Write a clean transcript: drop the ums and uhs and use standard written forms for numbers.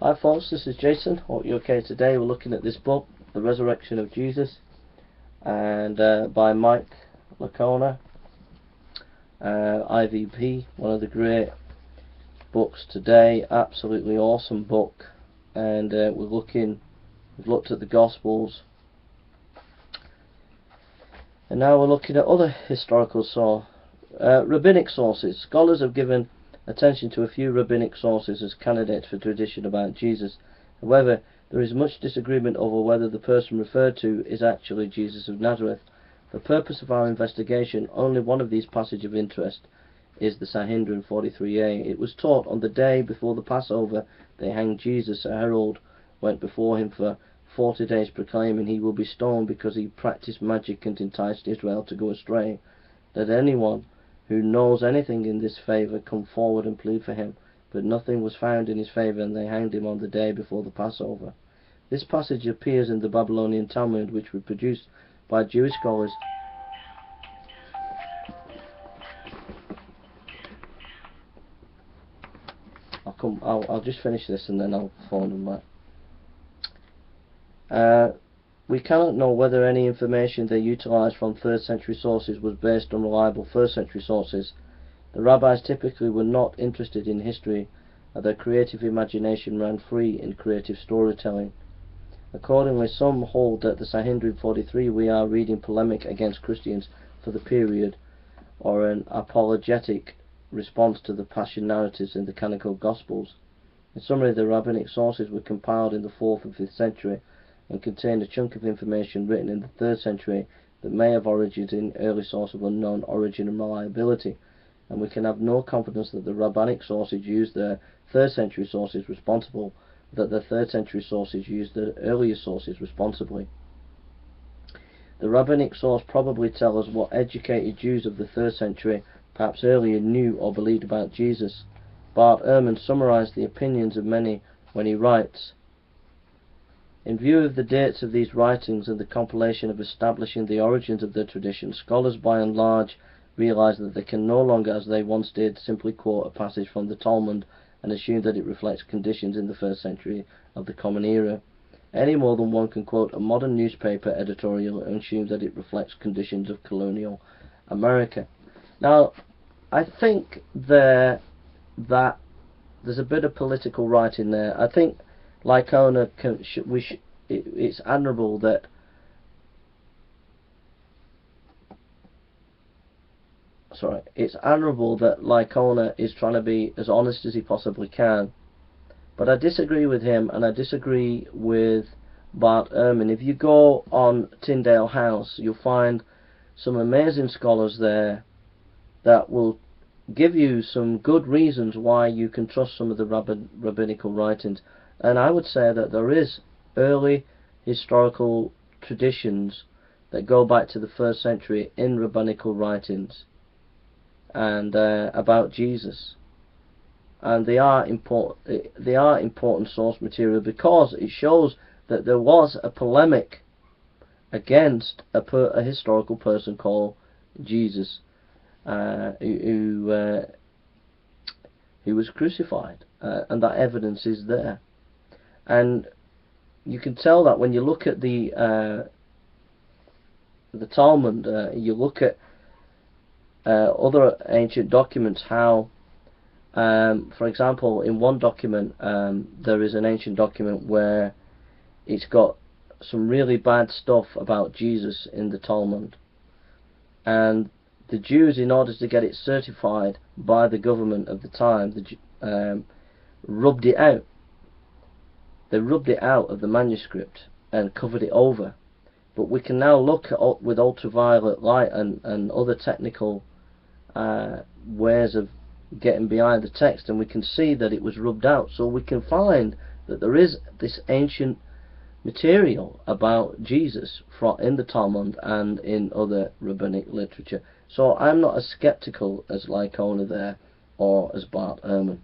Hi folks, this is Jason. Hope you're okay today. We're looking at this book, The Resurrection of Jesus, and by Mike Licona, IVP, one of the great books today. Absolutely awesome book. And we've looked at the Gospels, and now we're looking at other historical rabbinic sources. Scholars have given attention to a few rabbinic sources as candidates for tradition about Jesus. However, there is much disagreement over whether the person referred to is actually Jesus of Nazareth. For the purpose of our investigation, only one of these passages of interest is the Sanhedrin 43a. It was taught on the day before the Passover they hanged Jesus. A herald went before him for 40 days proclaiming he will be stoned because he practiced magic and enticed Israel to go astray. Let anyone who knows anything in this favour come forward and plead for him. But nothing was found in his favour, and they hanged him on the day before the Passover. This passage appears in the Babylonian Talmud, which was produced by Jewish scholars. I'll just finish this and then I'll phone them back. We cannot know whether any information they utilised from 3rd century sources was based on reliable 1st century sources. The rabbis typically were not interested in history, and their creative imagination ran free in creative storytelling. Accordingly, some hold that the Sanhedrin 43 we are reading polemic against Christians for the period, or an apologetic response to the passion narratives in the canonical Gospels. In summary, the rabbinic sources were compiled in the 4th and 5th century, and contain a chunk of information written in the 3rd century that may have origins in early source of unknown origin and reliability, and we can have no confidence that the rabbinic sources used their 3rd century sources responsibly, that the 3rd century sources used the earlier sources responsibly. The rabbinic source probably tell us what educated Jews of the 3rd century, perhaps earlier, knew or believed about Jesus. Bart Ehrman summarized the opinions of many when he writes, "In view of the dates of these writings and the compilation of establishing the origins of the tradition, scholars by and large realize that they can no longer, as they once did, simply quote a passage from the Talmud and assume that it reflects conditions in the 1st century of the Common Era, any more than one can quote a modern newspaper editorial and assume that it reflects conditions of colonial America." Now, I think that there's a bit of political writing there. I think Licona it's admirable that Licona is trying to be as honest as he possibly can. But I disagree with him, and I disagree with Bart Ehrman. If you go on Tyndale House, you'll find some amazing scholars there that will give you some good reasons why you can trust some of the rabbinical writings. And I would say that there is early historical traditions that go back to the 1st century in rabbinical writings and about Jesus, and they are important source material because it shows that there was a polemic against a historical person called Jesus, who was crucified, and that evidence is there. And you can tell that when you look at the Talmud, you look at other ancient documents, how, for example, in one document, there is an ancient document where it's got some really bad stuff about Jesus in the Talmud, and the Jews, in order to get it certified by the government of the time, rubbed it out. They rubbed it out of the manuscript and covered it over. But we can now look at, with ultraviolet light and other technical ways of getting behind the text, and we can see that it was rubbed out. So we can find that there is this ancient material about Jesus in the Talmud and in other rabbinic literature. So I'm not as skeptical as Licona there, or as Bart Ehrman.